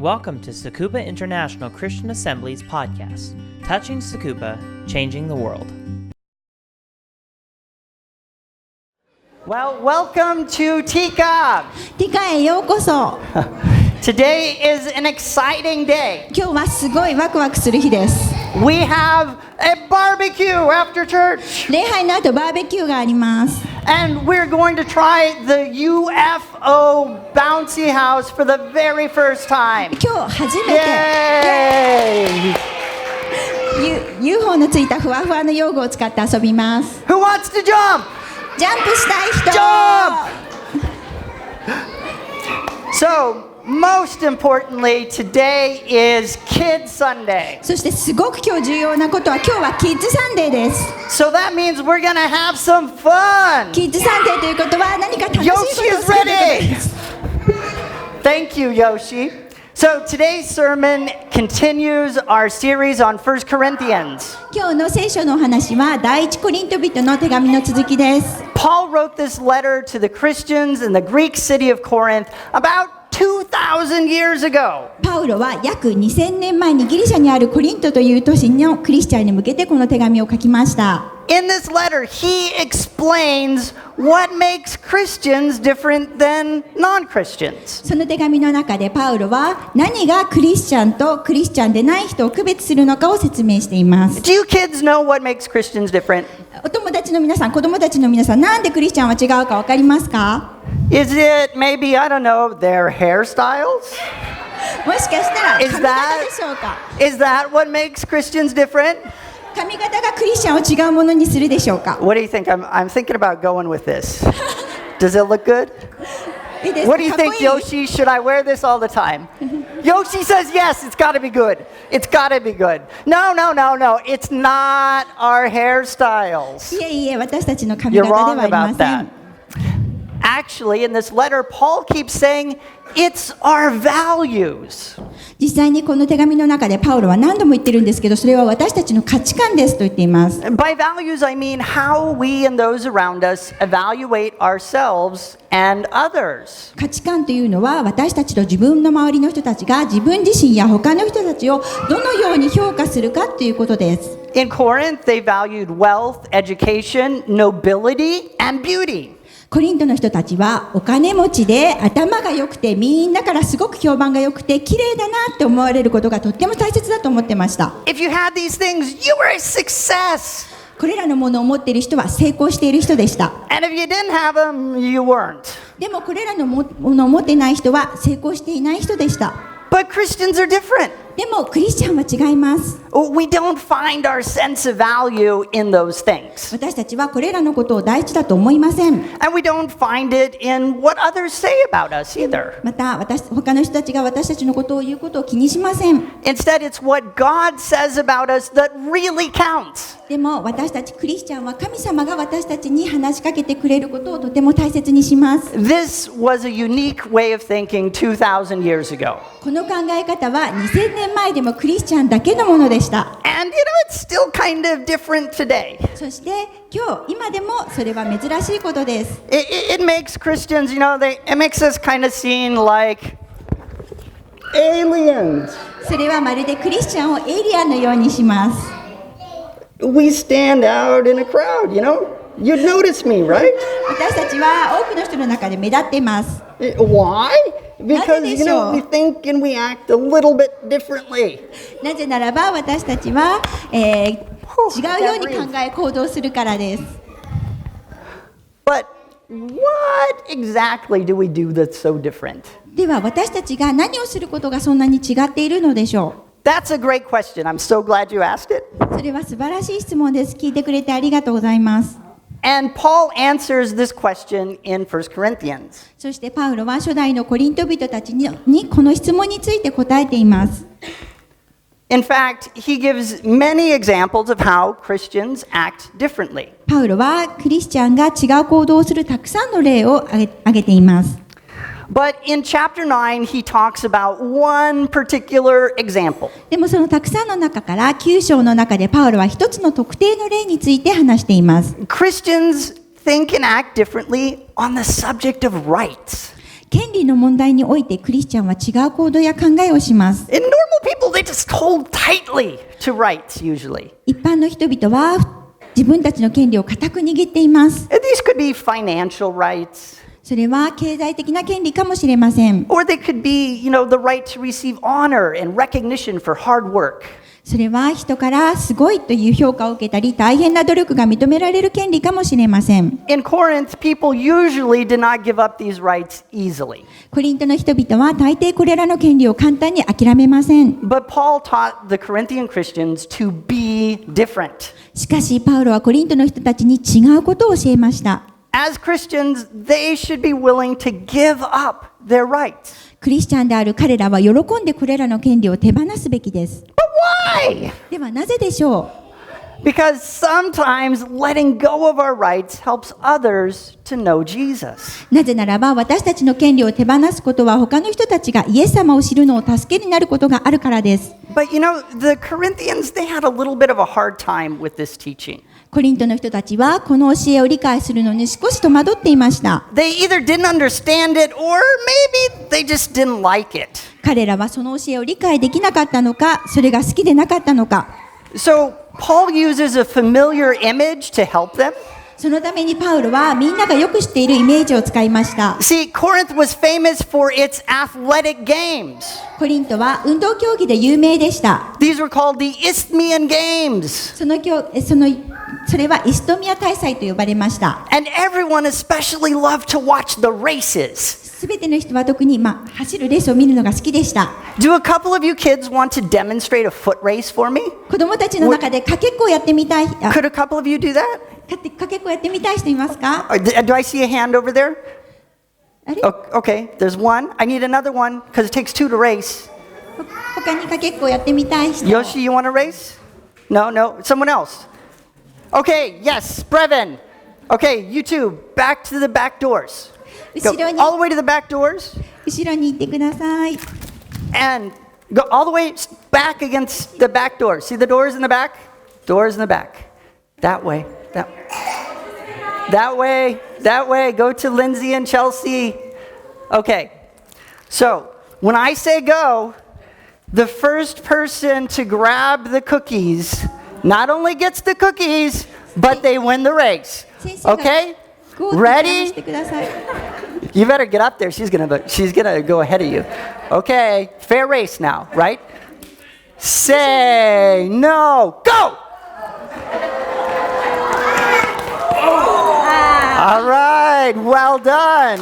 Welcome to Tsukuba International Christian Assembly's podcast, Touching Tsukuba, Changing the World. Well, welcome to Tika. ティカへようこそ。Today is an exciting day. 今日はすごいワクワクする日です。We have a barbecue after church. 礼拝の後バーベキューがあります。And we're going to try the UFO bouncy house for the very first time. 今日初めて UFO のついたふわふわの用具を使って遊びます。 Who wants to jump? ジャンプしたい人。 So, most importantly, today is Kids Sunday. そしてすごく今日重要なことは今日はキッズサンデーです So that means we're going to have some fun. キッズサンデーということは何か楽しいことをすることです Thank you, Yoshi. So today's sermon continues our series on 1 Corinthians. 今日の聖書のお話は第一コリント人の手紙の続きです Paul wrote this letter to the Christians in the Greek city of Corinth about 2,000 years ago. パウロは約2000年前にギリシャにあるコリントという都市のクリスチャンに向けてこの手紙を書きました。In this letter, he explains what makes Christians different than non-Christians. その手紙の中でパウロは何がクリスチャンとクリスチャンでない人を区別するのかを説明しています。Do you kids know what makes Christians different? お友達の皆さん、子供たちの皆さん、なんでクリスチャンは違うか分かりますか？ Is it maybe, I don't know, their hairstyles? もしかしたら髪型でしょうか？ Is that what makes Christians different? 髪型がクリスチャンを違うものにするでしょうか？ What do you think? I'm thinking about going with this. Does it look good? いいですか？ What do you かっこ think, いい？ Yoshi? Should I wear this all the time? Yoshi says yes, it's got to be good. It's got to be good. No. It's not our hairstyles. いえいえ、私たちの髪 You're 型で wrong はありま about せ that. ん。Actually, in this letter, Paul keeps saying it's our values. 実際にこの手紙の中でパウロは何度も言ってるんですけど、それは私たちの価値観ですと言っています。 By values, I mean how we and those around us evaluate ourselves and others. 価値観というのは私たちと自分の周りの人たちが自分自身や他の人たちをどのように評価するかということです。 In Corinth, they valued wealth, education, nobility, and beauty. コリントの人たちはお金持ちで頭が良くてみんなからすごく評判が良くて綺麗だなって思われることがとっても大切だと思ってました。 If you had these things, you were a success. これらのものを持っている人は成功している人でした。 And if you didn't have them, you weren't. でもこれらのものを持っていない人は成功していない人でした。 But Christians are different. でもクリスチャンは違います。 We don't find our sense of value in those things. 私たちはこれらのことを大事だと思いません。 And we don't find it in what others say about us either. また他の人たちが私たちのことを言うことを気にしません。 Instead, it's what God says about us that really counts. でも私たちクリスチャンは神様が私たちに話しかけてくれることをとても大切にします。 This was a unique way of thinking 2,000 years ago. この考え方は2000年前でもクリスチャンだけのものでした。 And it's still kind of different today. そして今でもそれは珍しいことです。 It makes Christians, it makes us kind of seem like aliens. それはまるでクリスチャンをエイリアンのようにします。 We stand out in a crowd, You'd notice me, right? 私たちは多くの人の中で目立っています。 Why? Because, we think and we act a little bit differently. なぜならば私たちは、違うように考え行動するからです。 But what exactly do we do that's so different? では私たちが何をすることがそんなに違っているのでしょう。 That's a great question. I'm so glad you asked it. それは素晴らしい質問です。聞いてくれてありがとうございます。 And Paul answers this question in 1 Corinthians. そしてパウロは初代のコリント人たちにこの質問について答えています。 In fact, he gives many examples of how Christians act differently. パウロはクリスチャンが違う行動をするたくさんの例を挙げています。 But in chapter 9, he talks about one particular example. でもそのたくさんの中から9章の中でパウロは一つの特定の例について話しています。 Christians think and act differently on the subject of rights. 権利の問題においてクリスチャンは違う行動や考えをします。 In normal people, they just hold tightly to rights usually. 一般の人々は自分たちの権利を固く握っています。 And these could be financial rights. それは経済的な権利かもしれません。 Or they could be, the right to receive honor and recognition for hard work. それは人からすごいという評価を受けたり、大変な努力が認められる権利かもしれません。 In Corinth, people usually did not give up these rights easily. コリントの人々は大抵これらの権利を簡単に諦めません。 But Paul taught the Corinthian Christians to be different. しかしパウロはコリントの人たちに違うことを教えました。 As Christians, they should be willing to give up their rights. クリスチャンである彼らは喜んでこれらの権利を手放すべきです。 But why? ではなぜでしょう。 Because sometimes letting go of our rights helps others to know Jesus. なぜならば私たちの権利を手放すことは他の人たちがイエス様を知るのを助けになることがあるからです。 But the Corinthians, they had a little bit of a hard time with this teaching. コリントの人たちはこの教えを理解するのに少し戸惑っていました。 They either didn't understand it or maybe they just didn't like it. 彼らはその教えを理解できなかったのか、それが好きでなかったのか。 So Paul uses a familiar image to help them. そのためにパウロはみんながよく知っているイメージを使いました。 See, Corinth was famous for its athletic games. コリントは運動競技で有名でした。 These were called the Isthmian Games. それはイストミア大祭と呼ばれました。 And everyone especially loved to watch the races. すべての人は特に、走るレースを見るのが好きでした。 Do a couple of you kids want to demonstrate a foot race for me? 子供たちの中でかけっこをやってみたい、Could a couple of you do that? かけっこやってみたい人いますか？ Do I see a hand over there? あれ Okay, there's one. I need another one because it takes two to race. 他にかけっこやってみたい人。 Yoshi, you want to race? No, someone else. Okay, yes, Brevin. Okay, you two, back to the back doors. Go 後ろに all the way to the back doors 後ろに行ってください。 and go all the way back against the back doors. See the doors in the back? Doors in the back. That way. That way. Go to Lindsay and Chelsea. Okay. So, when I say go, the first person to grab the cookies not only gets the cookies, but they win the race. 先生が Okay? ゴーって話し Ready? てください。 You better get up there. She's gonna go ahead of you. Okay, fair race now, right? Say no, go! All right, well done.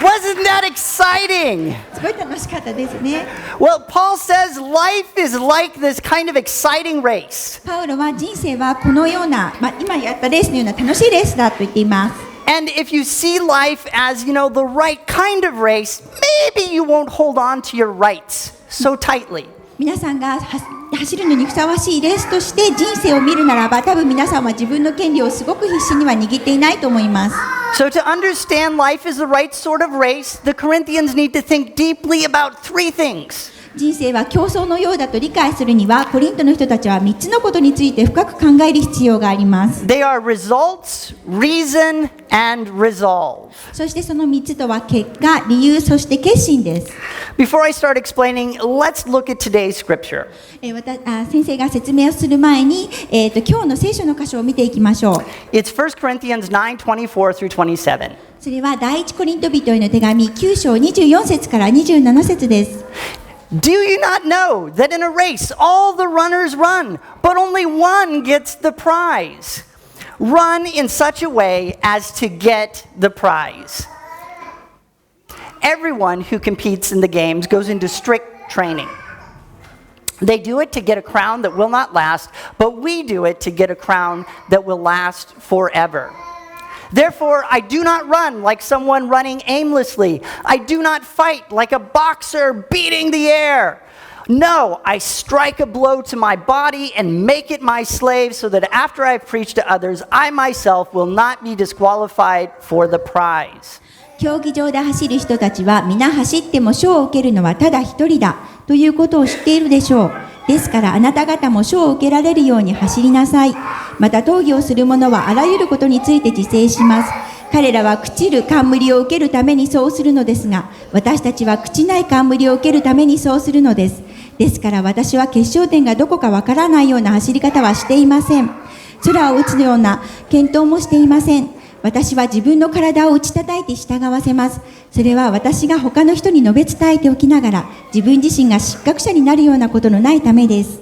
Wasn't that exciting? すごい楽しかったですね。 Well, Paul says life is like this kind of exciting race. パウロは人生はこのような、今やったレースのような楽しいレースだと言っています。 And if you see life as, the right kind of race, maybe you won't hold on to your rights so tightly. 皆さんが走るのにふさわしいレースとして人生を見るならば、多分皆さんは自分の権利をすごく必死には握っていないと思います。 So to understand life is the right sort of race, the Corinthians need to think deeply about three things. 人生は競争のようだと理解するには、コリントの人たちは3つのことについて深く考える必要があります。 They are results, reason, and resolve. そしてその3つとは結果、理由、そして決心です。 Before I start explaining, let's look at today's scripture. 先生が説明をする前に、今日の聖書の箇所を見ていきましょう。 It's 1 Corinthians 9:24 through 27. それは第一コリント人への手紙9章24節から27節です。 Do you not know that in a race all the runners run, but only one gets the prize? Run in such a way as to get the prize. Everyone who competes in the games goes into strict training. They do it to get a crown that will not last, but we do it to get a crown that will last forever. Therefore, I do not run like someone running aimlessly. I do not fight like a boxer beating the air. No, I strike a blow to my body and make it my slave so that after I've preached to others, I myself will not be disqualified for the prize. 競技場で走る人たちは皆走っても賞を受けるのはただ一人だということを知っているでしょう。ですからあなた方も賞を受けられるように走りなさい。また討議をする者はあらゆることについて自制します。彼らは朽ちる冠を受けるためにそうするのですが、私たちは朽ちない冠を受けるためにそうするのです。ですから私は決勝点がどこかわからないような走り方はしていません。空を打つような検討もしていません。私は自分の体を打ち叩いて従わせます。それは私が他の人に述べ伝えておきながら、自分自身が失格者になるようなことのないためです。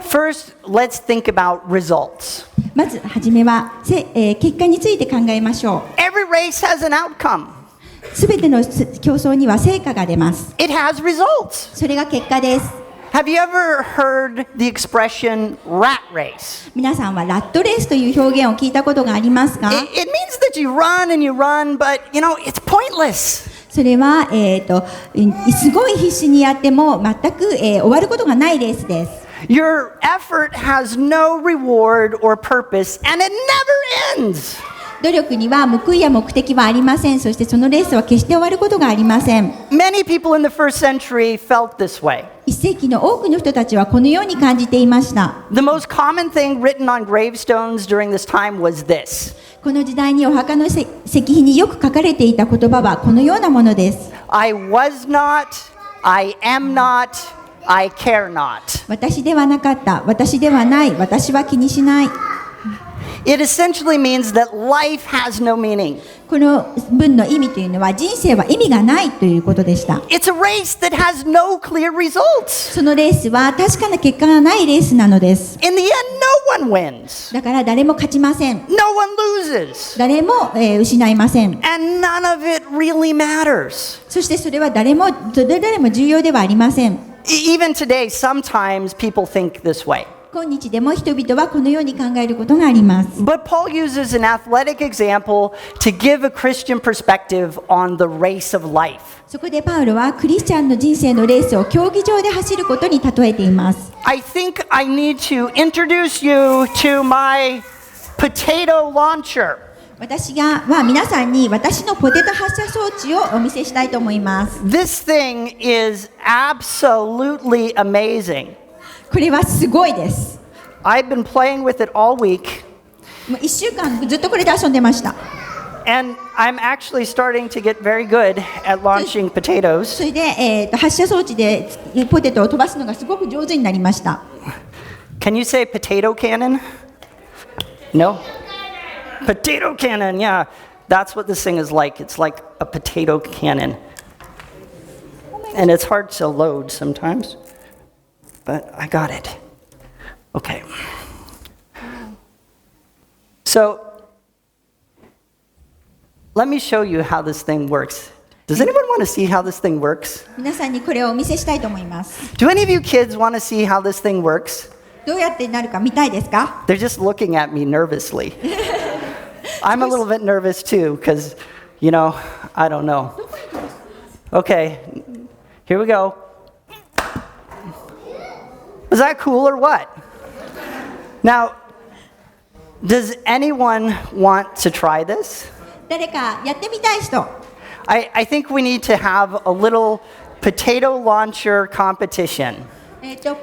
First, let's think about results. まずはじめは、結果について考えましょう。Every race has an outcome. すべての競争には成果が出ます。It has results. それが結果です。Have you ever heard the expression rat race? 皆さんはラットレースという表現を聞いたことがありますか？ It means that you run and you run, but it's pointless. それは、すごい必死にやっても全く、終わることがないレースです。Your effort has no reward or purpose, and it never ends. 努力には報いや目的はありません。そしてそのレースは決して終わることがありません。Many people in the first century felt this way. 一世紀の多くの人たちはこのように感じていました。The most common thing written on gravestones during this time was this. この時代にお墓の石碑によく書かれていた言葉はこのようなものです。I was not, I am not, I care not. 私ではなかった、私ではない、私は気にしない。It essentially means that life has no meaning. この文の意味というのは人生は意味がないということでした。It's a race that has no clear results. そのレースは確かな結果がないレースなのです。In the end, no one wins. だから誰も勝ちません。No one loses. 誰も、失いません。 And none of it really matters. そしてそれは誰も重要ではありません。Even today, sometimes people think this way. 今日でも人々はこのように考えることがあります。But Paul uses an athletic example to give a Christian perspective on the race of life. そこでパウロはクリスチャンの人生のレースを競技場で走ることに例えています。I think I need to introduce you to my potato launcher. 私は皆さんに私のポテト発射装置をお見せしたいと思います。This thing is absolutely amazing. これはすごいです。I've been playing with it all week. もう1週間ずっとこれで遊んでました。And I'm actually starting to get very good at launching potatoes. それで、発射装置でポテトを飛ばすのがすごく上手になりました。Can you say potato cannon? No? Potato cannon, yeah. That's what this thing is like. It's like a potato cannon. And it's hard to load sometimes. But I got it. Okay. So, let me show you how this thing works. Does anyone want to see how this thing works? 皆さんにこれをお見せしたいと思います。Do any of you kids want to see how this thing works? どうやってなるか見たいですか？ They're just looking at me nervously. I'm a little bit nervous too, because, I don't know. Okay, here we go. Was that cool or what? Now, does anyone want to try this? 誰かやってみたい人。I think we need to have a little potato launcher competition.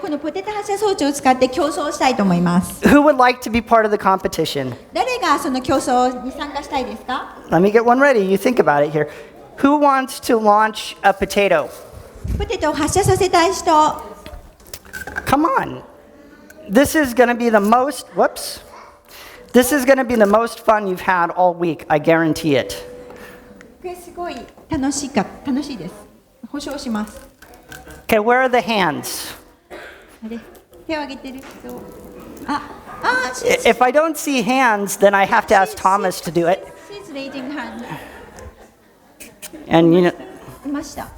このポテト発射装置を使って競争したいと思います。Who would like to be part of the competition? 誰がその競争に参加したいですか？ Let me get one ready. You think about it here. Who wants to launch a potato? ポテトを発射させたい人。Come on. This is going to be the most, This is going to be the most fun you've had all week. I guarantee it. これすごい楽しいです。保証します。Okay, where are the hands? あれ、手を挙げてる人。If I don't see hands, then I have to ask Thomas to do it. She's raising hand. And いました。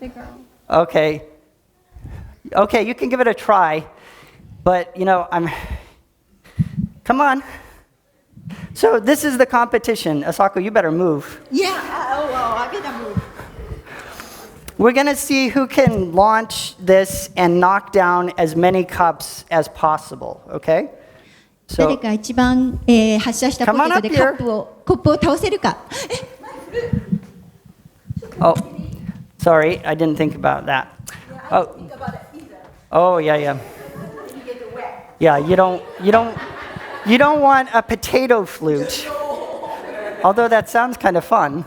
The girl. Okay. Okay, you can give it a try. But, come on. So this is the competition. Asako, you better move. Yeah. I better move. We're going to see who can launch this and knock down as many cups as possible, okay? 誰か一番、発射したポテトでコップを倒せるか。Oh, sorry, I didn't think about that. Oh, yeah. Yeah, you don't want a potato flute. Although that sounds kind of fun.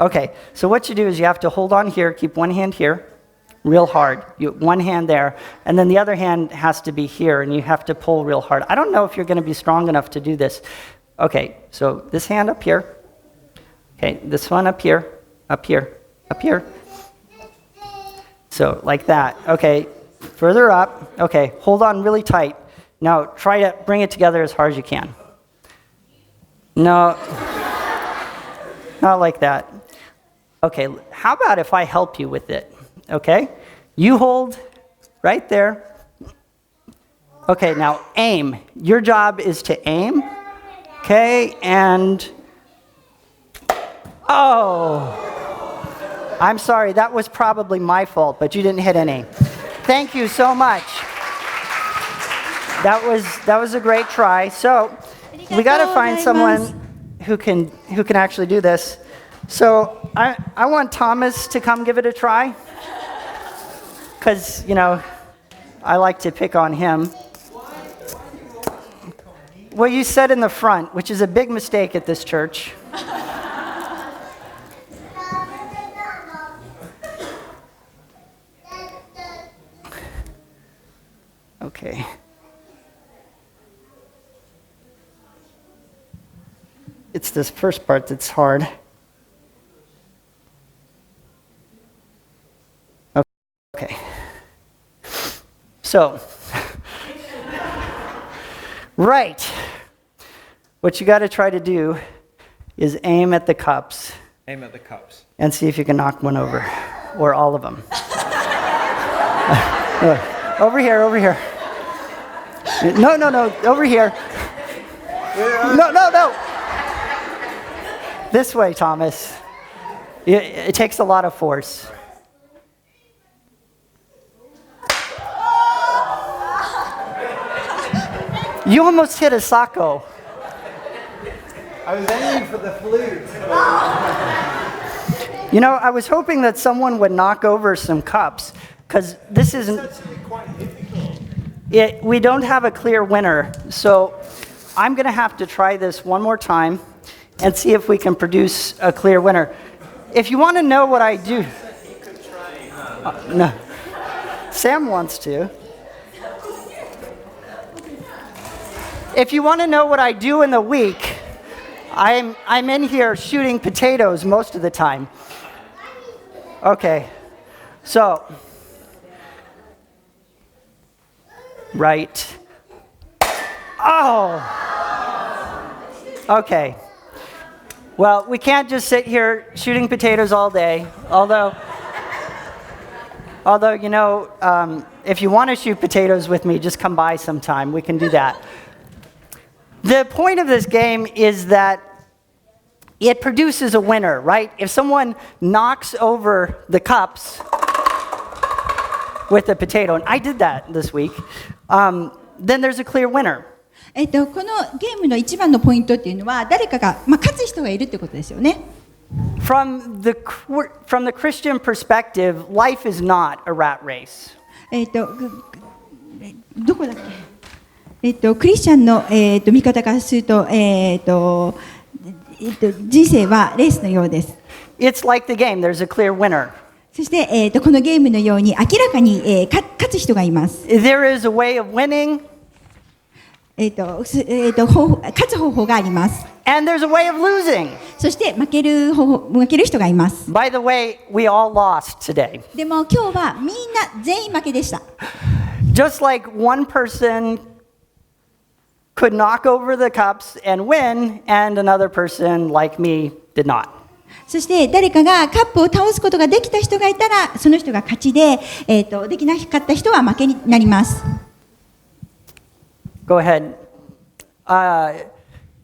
Okay, so what you do is you have to hold on here, keep one hand here, real hard. One hand there, and then the other hand has to be here, and you have to pull real hard. I don't know if you're going to be strong enough to do this. Okay, so this hand up here. Okay, this one up here, up here, up here. So like that. Okay, further up. Okay, hold on really tight. Now try to bring it together as hard as you can. No, not like that. Okay, how about if I help you with it? Okay, you hold right there. Okay, now aim. Your job is to aim. Okay, and oh, I'm sorry, that was probably my fault, but you didn't hit any. Thank you so much. That was a great try. So we got to find someone who can actually do this. So I want Thomas to come give it a try, because I like to pick on him. Well, you said in the front, which is a big mistake at this church. Okay. It's this first part that's hard. Okay. So, right. What you got to try to do is aim at the cups. Aim at the cups. And see if you can knock one over, or all of them. Over here. No, over here. No. This way, Thomas. It takes a lot of force. You almost hit a sacco. I was aiming for the flute. I was hoping that someone would knock over some cups, because this isn't... It's actually quite difficult. We don't have a clear winner, so I'm going to have to try this one more time and see if we can produce a clear winner. If you want to know what I do... You could try. No. Sam wants to. If you want to know what I do in the week, I'm in here shooting potatoes most of the time. Okay, so, right. Oh! Okay. Well, we can't just sit here shooting potatoes all day, although if you want to shoot potatoes with me, just come by sometime. We can do that. The point of this game is that it produces a winner, right? If someone knocks over the cups with a potato, and I did that this week, then there's a clear winner. このゲームの一番のポイントっていうのは誰かが、勝つ人がいるってことですよね。From the Christian perspective, life is not a rat race. どこだっけ？クリスチャンの、見方からすると、人生はレースのようです。It's like the game. There's a clear winner. そして、このゲームのように明らかに、勝つ人がいます。There is a way of winning. 勝つ方法があります。And there's a way of losing. そして負ける人がいます。By the way, we all lost today. でも今日はみんな全員負けでした。Just like one person could knock over the cups and win, and another person like me did not. そして誰かがカップを倒すことができた人がいたら、その人が勝ちで、できなかった人は負けになります。Go ahead.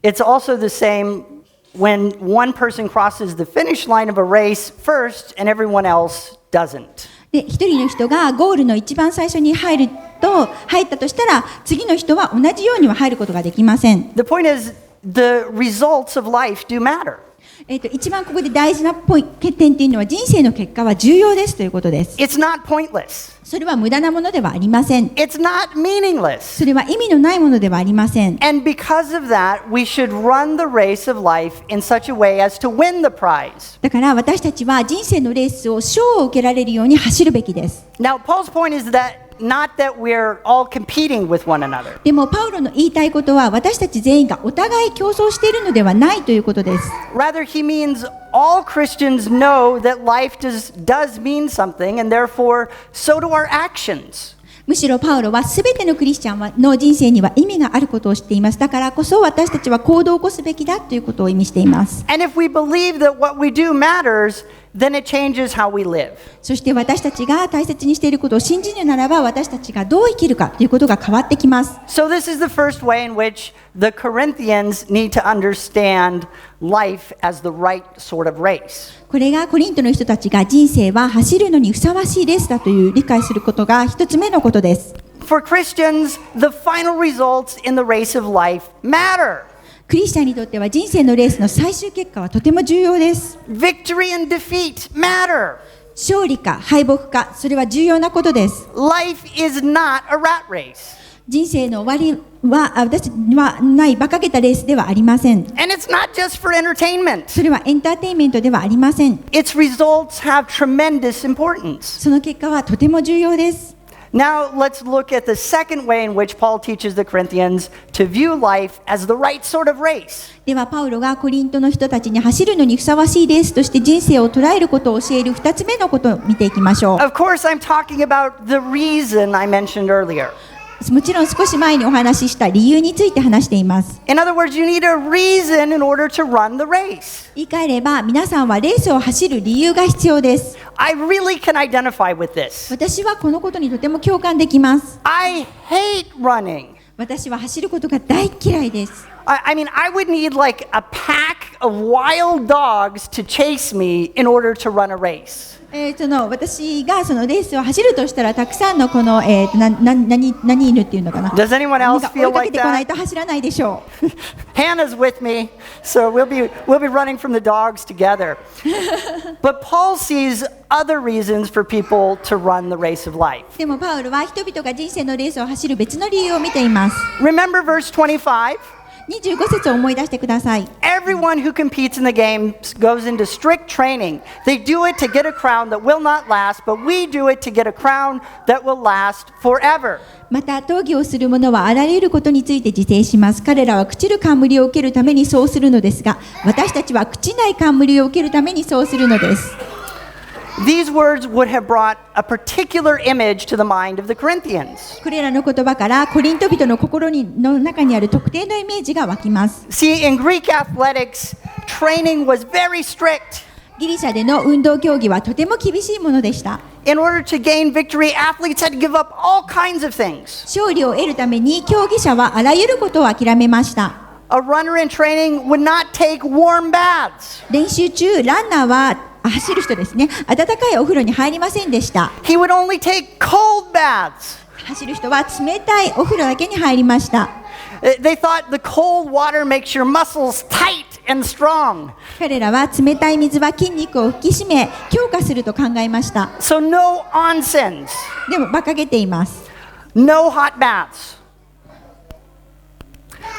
It's also the same when one person crosses the finish line of a race first and everyone else doesn't. で、一人の人がゴールの一番最初に入ったとしたら、次の人は同じようには入ることができません。The point is, the results of life do matter. 一番ここで大事な欠点というのは、人生の結果は重要ですということです。It's not pointless. それは無駄なものではありません。 It's not meaningless. それは意味のないものではありません。 And because of that, we should run the race of life in such a way as to win the prize. だから私たちは人生のレースを賞を受けられるように走るべきです。 Now, Paul's point is that not that we're all competing with one another. でもパウロの言いたいことは、私たち全員がお互い競争しているのではないということです。 Rather, he means all Christians know that life does mean something, and therefore, so do our actions. むしろパウロは全てのクリスチャンの人生には意味があることを知っています。だからこそ私たちは行動を起こすべきだということを意味しています。 And if we believe that what we do matters, then it changes how we live. そして私たちが大切にしていることを信じるならば、私たちがどう生きるかということが変わってきます。 So this is the first way in which the Corinthians need to understand life as the right sort of race. これがコリントの人たちが人生は走るのにふさわしいレースだという理解することが一つ目のことです。 For Christians, the final results in the race of life matter. クリスチャンにとっては人生のレースの最終結果はとても重要です。 Victory and defeat matter. 勝利か敗北か、それは重要なことです。 Life is not a rat race. 人生の終わりは私にはない馬鹿げたレースではありません。 And it's not just for entertainment. それはエンターテインメントではありません。 Its results have tremendous importance. その結果はとても重要です。 Now let's look at the second way in which Paul teaches the Corinthians to view life as the right sort of race. ではパウロがコリントの人たちに走るのにふさわしいレースとして人生を捉えることを教える2つ目のことを見ていきましょう。 Of course, I'm talking about the reason I mentioned earlier. もちろん少し前にお話しした理由について話しています。 In other words, you need a reason in order to run the race. 言い換えれば、皆さんはレースを走る理由が必要です。 I really can identify with this. 私はこのことにとても共感できます。 I hate running. 私は走ることが大嫌いです。 I mean, I would need like a pack of wild dogs to chase me in order to run a race. 私がそのレースを走るとしたら、たくさんのこの、何犬っていうのかな。 Does anyone else 追い feel かけ like てこない that? と走らないでしょう。Hannah's with me, so we'll be running from the dogs together. But Paul sees other reasons for people to run the race of life. でもパウロは人々が人生のレースを走る別の理由を見ています。 Remember verse 25? 25節を思い出してください。 Everyone who competes in the games goes into strict training. They do it to get a crown that will not last, but we do it to get a crown that will last forever. また闘技をする者はあらゆることについて自制します。彼らは朽ちる冠を受けるためにそうするのですが、私たちは朽ちない冠を受けるためにそうするのです。 These words would have brought a particular image to the mind of the Corinthians. これらの言葉からコリント人の心の中にある特定のイメージが湧きます。 See, in Greek athletics, training was very strict. ギリシャでの運動競技はとても厳しいものでした。 In order to gain victory, athletes had to give up all kinds of things. 勝利を得るために競技者はあらゆることを諦めました。 A runner in training would not take warm baths. 練習中、ランナーは走る人ですね、温かいお風呂に入りませんでした。 He would only take cold baths. 走る人は冷たいお風呂だけに入りました。 They thought the cold water makes your muscles tight and strong. 彼らは冷たい水は筋肉を引き締め強化すると考えました。 So no onsens, でも馬鹿げています。 no hot baths.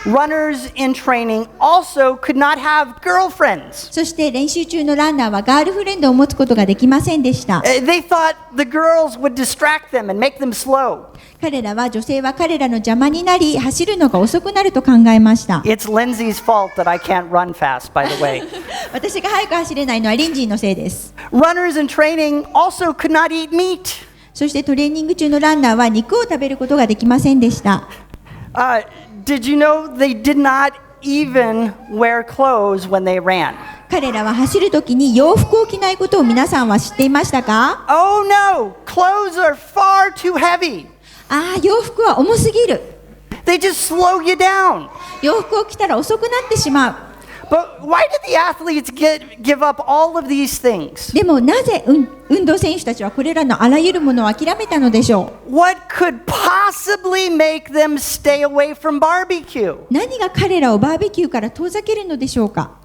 Runners in training also could not have girlfriends. そして練習中のランナーはガールフレンドを持つことができませんでした。 They thought the girls would distract them and make them slow. 彼らは女性は彼らの邪魔になり走るのが遅くなると考えました。 It's Lindsay's fault that I can't run fast, by the way. 私が早く走れないのはリンジーのせいです。 Runners in training also could not eat meat. そしてトレーニング中のランナーは肉を食べることができませんでした。 Did you know they did not even wear clothes when they ran? 彼らは走るときに洋服を着ないことを皆さんは知っていましたか？ Oh no, clothes are far too heavy. 洋服は重すぎる。 They just slow you down. 洋服を着たら遅くなってしまう。 But why did the athletes give up all of these things? でもなぜ運動選手たちはこれらのあらゆるものを諦めたのでしょう。 What could possibly make them stay away from barbecue? 何が彼らをバーベキューから遠ざけるのでしょうか。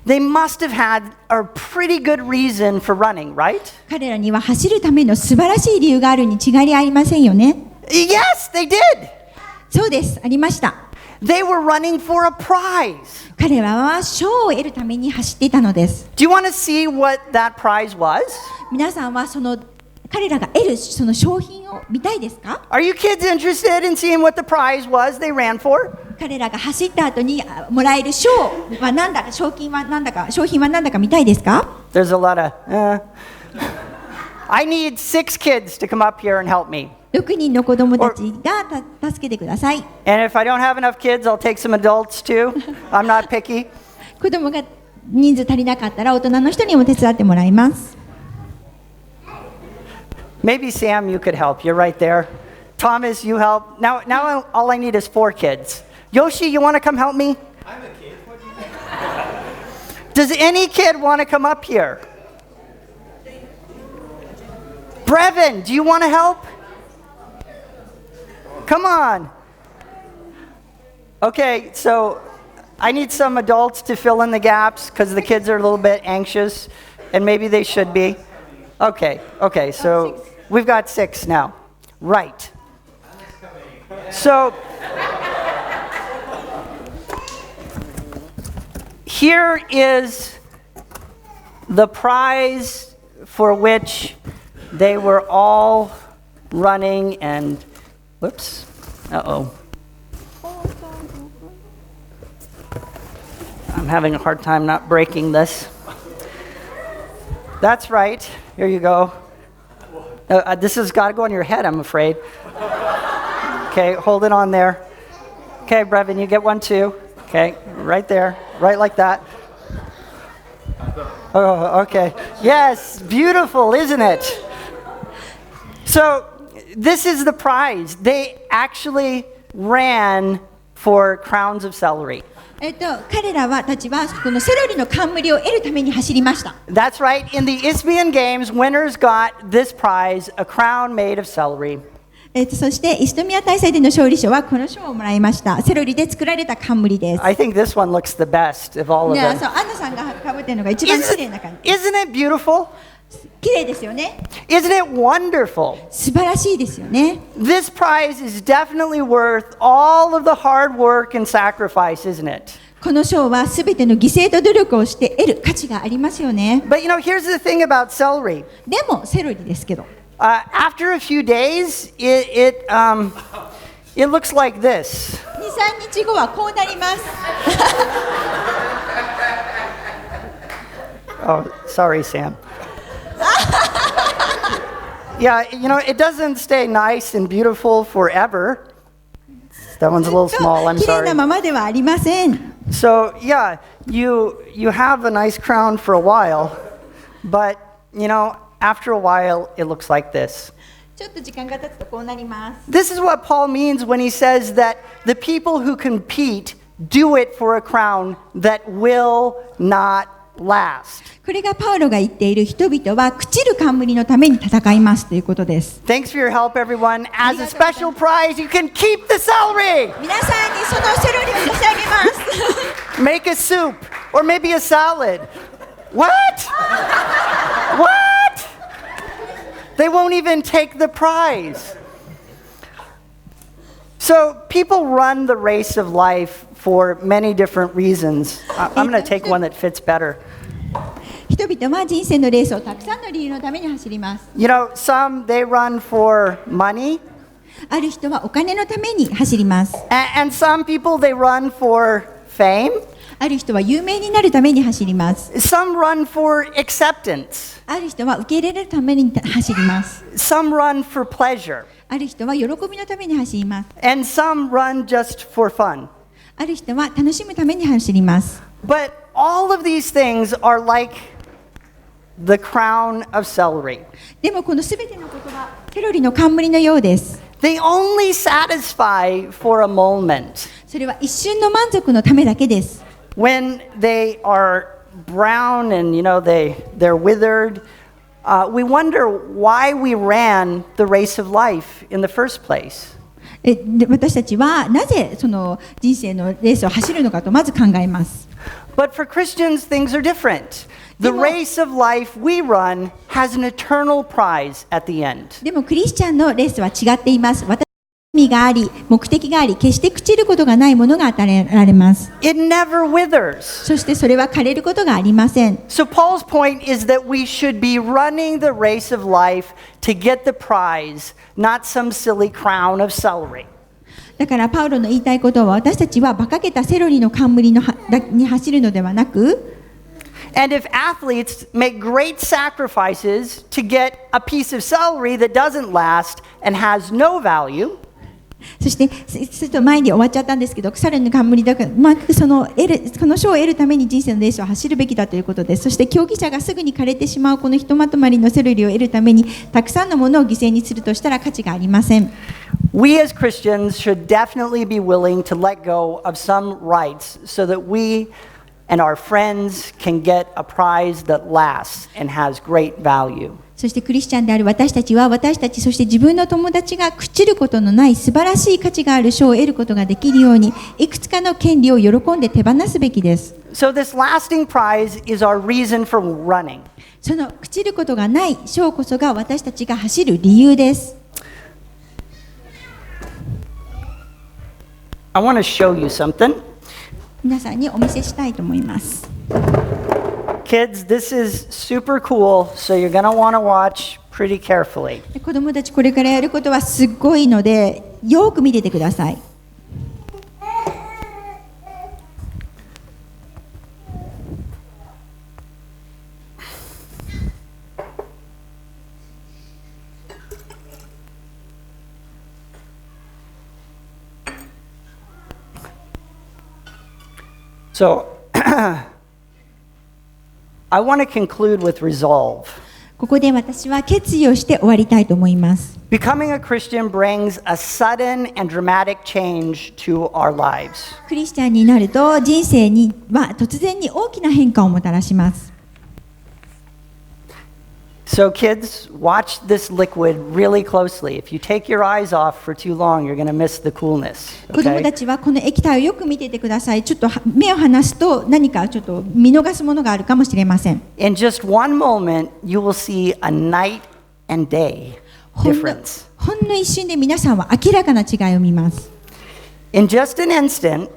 they must have had a pretty good reason for running, right? 彼らには走るための素晴らしい理由があるに違いありませんよね。Yes, they did. そうです、ありました。They were running for a prize. 彼らは賞を得るために走っていたのです。Do you want to see what that prize was? 皆さんは彼らが得るその商品を見たいですか？ Are you kids interested in seeing what the prize was they ran for? 彼らが走った後にもらえる賞は何だか、賞金は何だか、商品は何だか見たいですか？ There's a lot of, I need 6 kids to come up here and help me. 6人の子供たちが助けてください。And if I don't have enough kids, I'll take some adults too. I'm not picky. 子供が人数足りなかったら大人の人にも手伝ってもらいます。Maybe Sam, you could help. You're right there. Thomas, you help. Now all I need is 4 kids. Yoshi, you want to come help me? I'm a kid. What do you mean? Does any kid want to come up here? Brevin, do you want to help? Come on. Okay, so I need some adults to fill in the gaps because the kids are a little bit anxious, and maybe they should be. Okay, so we've got 6 now. Right. So here is the prize for which they were all running and, whoops, I'm having a hard time not breaking this. That's right. Here you go. This has got to go on your head, I'm afraid. Okay, hold it on there. Okay, Brevin, you get one too. Okay, right there, right like that. Oh, okay. Yes, beautiful, isn't it? So, this is the prize. They actually ran for crowns of celery. 彼らたちはこのセロリの冠を得るために走りました。That's right. In the Isthmian Games, winners got this prize, a crown made of celery. そしてイストミア大祭での勝利者はこの賞をもらいました。セロリで作られた冠です。I think this one looks the best of all of そう、 them. アンナさんが被っているのが一番綺麗な感じ。Isn't it beautiful? 綺麗ですよね。Isn't it wonderful? 素晴らしいですよね。This prize is definitely worth all of the hard work and sacrifice, isn't it? この賞はすべての犠牲と努力をして得る価値がありますよね。But here's the thing about celery. でもセロリですけど。After a few days, it looks like this. 2、3日後はこうなります。Oh, sorry, Sam. Yeah, it doesn't stay nice and beautiful forever. That one's a little small, I'm 綺麗な sorry. ままではありません。So, yeah, you have a nice crown for a while, but, after a while, it looks like this. ちょっと時間が経つとこうなります。This is what Paul means when he says that the people who compete do it for a crown that will not last. これがパウロが言っている人々は朽ちる冠のために戦いますということです。 Thanks for your help, everyone. As a special prize, you can keep the celery. 皆さんにそのセロリを差し上げます。Make a soup or maybe a salad. What? What? They won't even take the prize. So people run the race of life for many different reasons. I'm going to take one that fits better. 人々は人生のレースをたくさんの理由のために走ります。Some they run for money. ある人はお金のために走ります。And some people they run for fame. ある人は有名になるために走ります。Some run for acceptance. ある人は受け入れるために走ります。Some run for pleasure. ある人は喜びのために走ります。And some run just for fun. ある人は楽しむために走ります。But all of these things are like the crown of celery. でもこのすべてのことはセロリの冠のようです。They only satisfy for a moment. それは一瞬の満足のためだけです。When they are brown and they're withered, we wonder why we ran the race of life in the first place. 私たちはなぜその人生のレースを走るのかとまず考えます。But for Christians, things are different. The でも、race of life we run has an eternal prize at the end. でもクリスチャンのレースは違っています。私に意味があり、目的があり、決して朽ちることがないものが与えられます。It never withers. そしてそれは枯れることがありません。So Paul's point is that we should be running the race of life to get the prize, not some silly crown of celery. だからパウロの言いたいことは、私たちは馬鹿げたセロリの冠に走るのではなく、And if athletes make great sacrifices to get a piece of celery that doesn't last and has no value, そしてちょっと前に終わっちゃったんですけど、セロリの冠だから、その賞を得るために人生のレースを走るべきだということです。そして競技者がすぐに枯れてしまうこのひとまとまりのセロリを得るためにたくさんのものを犠牲にするとしたら価値がありません。we as Christians should definitely be willing to let go of some rights so that we and our friends can get a prize that lasts and has great value. そしてクリスチャンである私たちは、私たち、そして自分の友達が朽ちることのない素晴らしい価値がある賞を得ることができるように、いくつかの権利を喜んで手放すべきです。So this lasting prize is our reason for running. その朽ちることがない賞こそが私たちが走る理由です。I want to show you something. 皆さんにお見せしたいと思います。Kids, this is super cool, so you're going to want to watch pretty carefully. 子供たちこれからやることはすごいので、よく見ててください。So, I want to conclude with resolve. ここで私は決意をして終わりたいと思います。Becoming a Christian brings a sudden and dramatic change to our lives. クリスチャンになると人生には突然に大きな変化をもたらします。So kids, watch this liquid really closely. If you take your eyes off for too long, you're going to miss the coolness. 子供た Okay? ちはこの液体をよく見ててください。ちょっと目を離すと何かちょっと見逃すものがあるかもしれません。In just one moment, you will see a night and day ほんの difference. ほんの一瞬で皆さんは明らかな違いを見ます。In just an instant,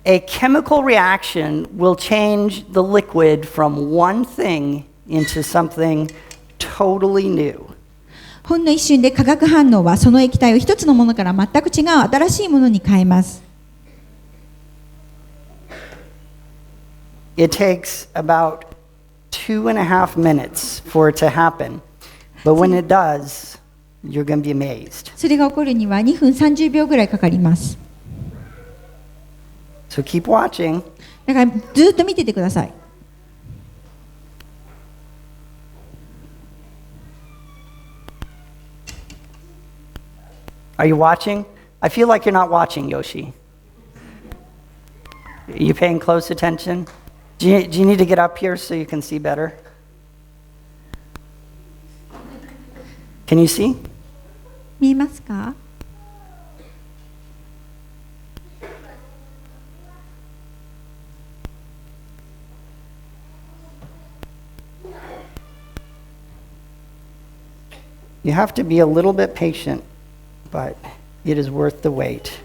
a chemical reaction will change the liquid from one thing into something totally new. ほんの一瞬で化学反応はその液体を一つのものから全く違う新しいものに変えます。It takes about 2.5 minutes for it to happen. But when it does, you're going to be amazed. それが起こるには2分30秒ぐらいかかります。So keep watching. だからずっと見ててください。Are you watching? I feel like you're not watching, Yoshi. Are you paying close attention? Do you need to get up here so you can see better? Can you see? 見えますか？You have to be a little bit patient, but it is worth the wait.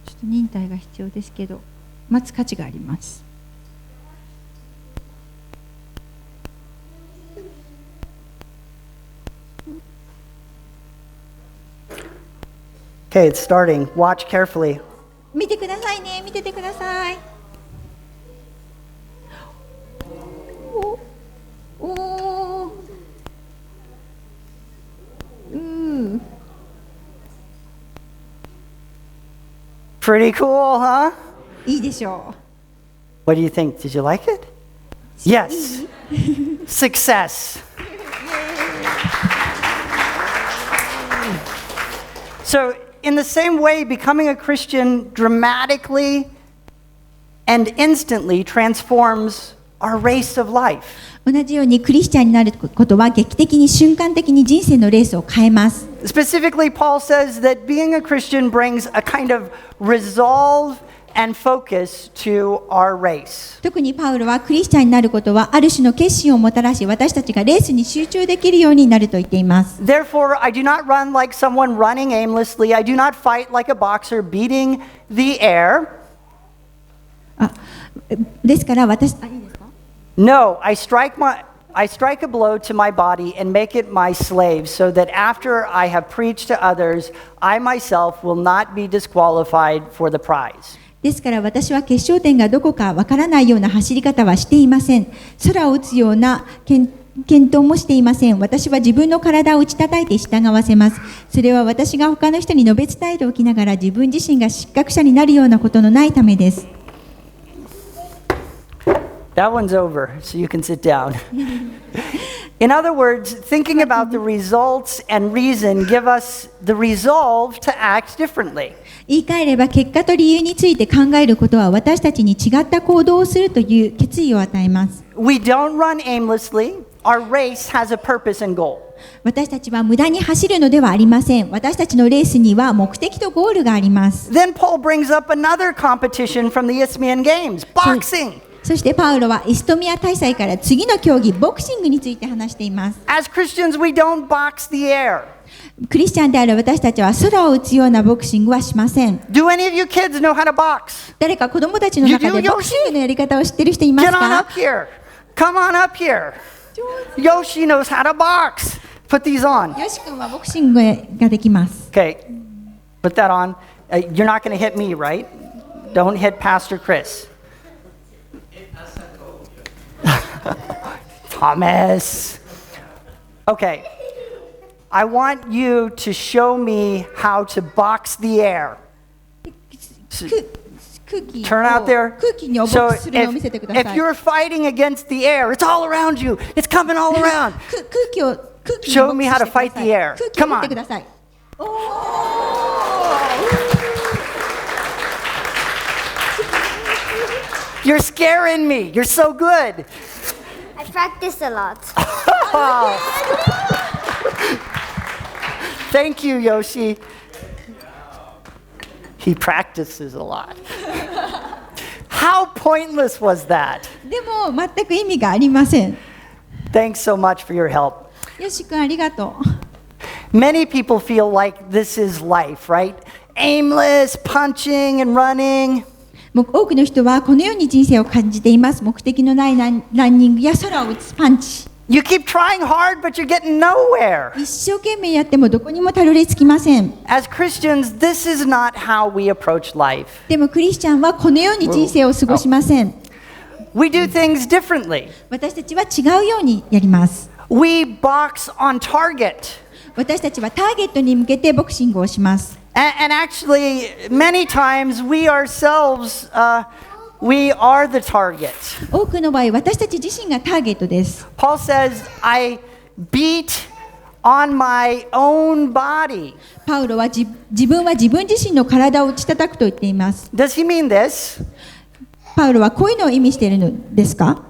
ちょっと忍耐が必要ですけど、待つ価値があります。Okay, it's starting. Watch carefully. 見てくださいね、見ててください。おー。Pretty cool, huh? いいでしょ What do you think? Did you like it? Yes. Success. So, in the same way, becoming a Christian dramatically and instantly transforms our race of life. う。同じようにクリスチャンになることは劇的に瞬間的に人生のレースを変えます。Specifically, Paul says that being a Christian brings a kind of resolve and focus to our race. 特にパウロはクリスチャンになることはある種の決心をもたらし、私たちがレースに集中できるようになると言っています。Therefore, I do not run like someone running aimlessly. I do not fight like a boxer beating the air. ですから私、いいですか？ No, I strike a blow to my body and make it my slave, so that after I have preached to others, I myself will not be disqualified for the prize. ですから私は決勝点がどこかわからないような走り方はしていません。空を打つような検討もしていません。私は自分の体を打ち叩いて従わせます。それは私が他の人に述べ伝えておきながら自分自身が失格者になるようなことのないためです。That one's over, so you can sit down. In other words, thinking about the results and reason give us the resolve to act differently. 言い換えれば結果と理由について考えることは私たちに違った行動をするという決意を与えます。We don't run aimlessly. Our race has a purpose and goal. 私たちは無駄に走るのではありません。私たちのレースには目的とゴールがあります。Then Paul brings up another competition from the Isthmian Games, boxing. そしてパウロはイストミア大祭から次の競技ボクシングについて話しています。As Christians, we don't box the air. クリスチャンである私たちは空を打つようなボクシングはしません。Do any of you kids know how to box? 誰か子供たちの中 You で do, ボクシングのやり方を知ってる人います Get on か？ up here. Come on up here. Yoshi knows how to box. Put these on. よし君はボクシングができます。 Okay, put that on. You're not going to hit me, right? Don't hit Pastor Chris. Thomas. Okay. I want you to show me how to box the air. 空気 Turn out there. 空気にをボ So ックスするのを見せてください。 if you're fighting against the air, it's all around you. It's coming all around. 空気に Show ボッ me ク how ス to してくだ fight さ the い。 air. 空気を Come 持って on. ください。You're scaring me. You're so good. I practice a lot. Thank you, Yoshi. He practices a lot. How pointless was that? でも全く意味がありません。 Thanks so much for your help. よし君ありがとう。 Many people feel like this is life, right? Aimless, punching and running. 多くの人はこのように人生を感じています。目的のないランニングや空を打つパンチ。You keep trying hard, but you're getting nowhere. 一生懸命やってもどこにもたどり着きません。 As Christians, this is not how we approach life. でもクリスチャンはこのように人生を過ごしません。 We do things differently. 私たちは違うようにやります。 We box on target. 私たちはターゲットに向けてボクシングをします。 And actually, many times we ourselves, we are the target. 多くの場合、私たち自身がターゲットです。 Paul says, I beat on my own body. パウロは自分は自分自身の体を打ち叩くと言っています。 Does he mean this? パウロはこういうのを意味しているのですか？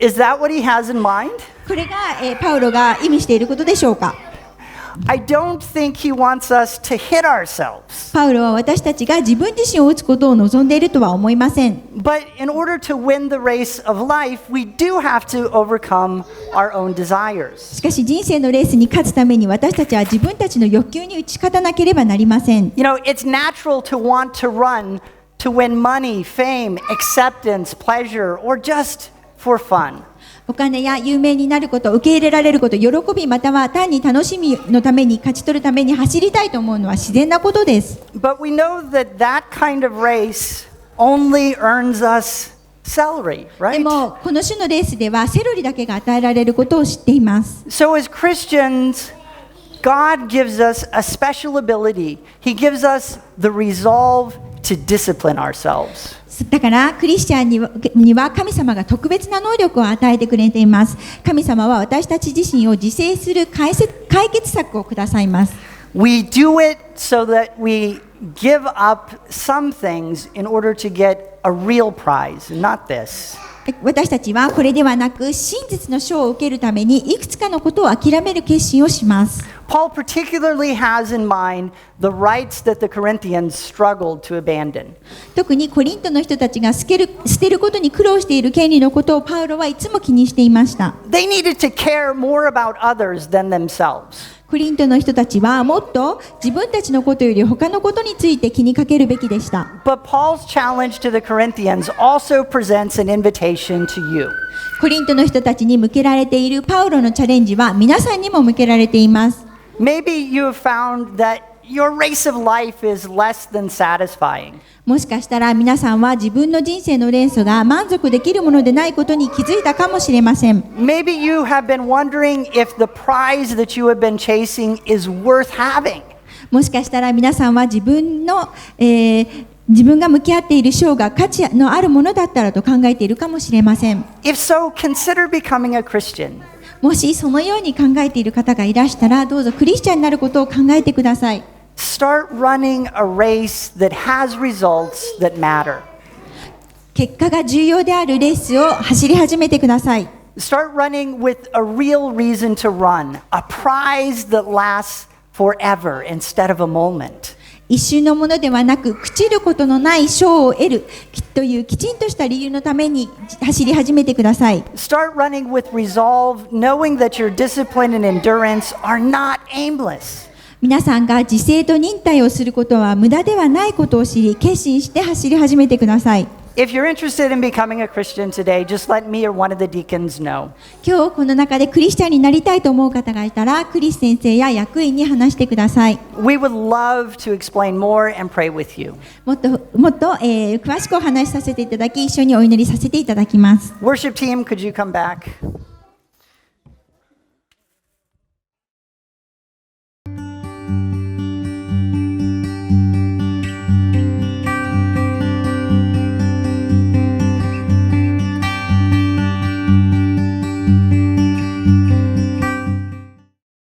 Is that what he has in mind? これが、パウロが意味していることでしょうか？ I don't think he wants us to hit ourselves. パウロは私たちが自分自身を打つことを望んでいるとは思いません。 But in order to win the race of life, we do have to overcome our own desires. しかし人生のレースに勝つために私たちは自分たちの欲求に打ち勝たなければなりません。 You know, it's natural to want to run to win money, fame, acceptance, pleasure, or just for fun. お金や有名になること、受け入れられること、喜びまたは単に楽しみのために勝ち取るために走りたいと思うのは自然なことです。But we know that that kind of race only earns us salary, で right? もこの種のレースではセロリだけが与えられることを知っています。 So as Christians, God gives us a special ability. He gives us the resolve to discipline ourselves. だからクリスチャンには神様が特別な能力を与えてくれています。神様は私たち自身を自制する解決策をくださいます。 We do it so that we give up some things in order to get a real prize, not this. 私たちはこれではなく真実の賞を受けるためにいくつかのことを諦める決心をします。Paul particularly has in mind the rights that the Corinthians struggled to abandon. 特にコリントの人たちが捨てることに苦労している権利のことをパウロはいつも気にしていました。They needed to care more about others than themselves. コリントの人たちはもっと自分たちのことより他のことについて気にかけるべきでした。But Paul's challenge to the Corinthians also presents an invitation to you. コリントの人たちに向けられているパウロのチャレンジは皆さんにも向けられています。Maybe you have found that your race of life is less than satisfying. もしかしたら皆さんは自分の人生のレースが満足できるものでないことに気づいたかもしれません。Maybe you have been wondering if the prize that you have been chasing is worth having. もしかしたら皆さんは自分が向き合っている賞が価値のあるものだったらと考えているかもしれません。If so, consider becoming a Christian. もしそのように考えている方がいらしたら、どうぞクリスチャンになることを考えてください。Start running a race that has results that matter. 結果が重要であるレースを走り始めてください。Start running with a real reason to run, a prize that lasts forever instead of a moment. 一瞬のものではなく、朽ちることのない賞を得るというきちんとした理由のために走り始めてください。Start running with resolve, knowing that your discipline and endurance are not aimless. 皆さんが自制と忍耐をすることは無駄ではないことを知り、決心して走り始めてください。If you're interested in becoming a Christian today, just let me or one of the deacons know. 今日この中でクリスチャンになりたいと思う方がいたら、クリス先生や役員に話してください。We would love to explain more and pray with you. もっと、詳しくお話しさせていただき、一緒にお祈りさせていただきます。Worship team, could you come back?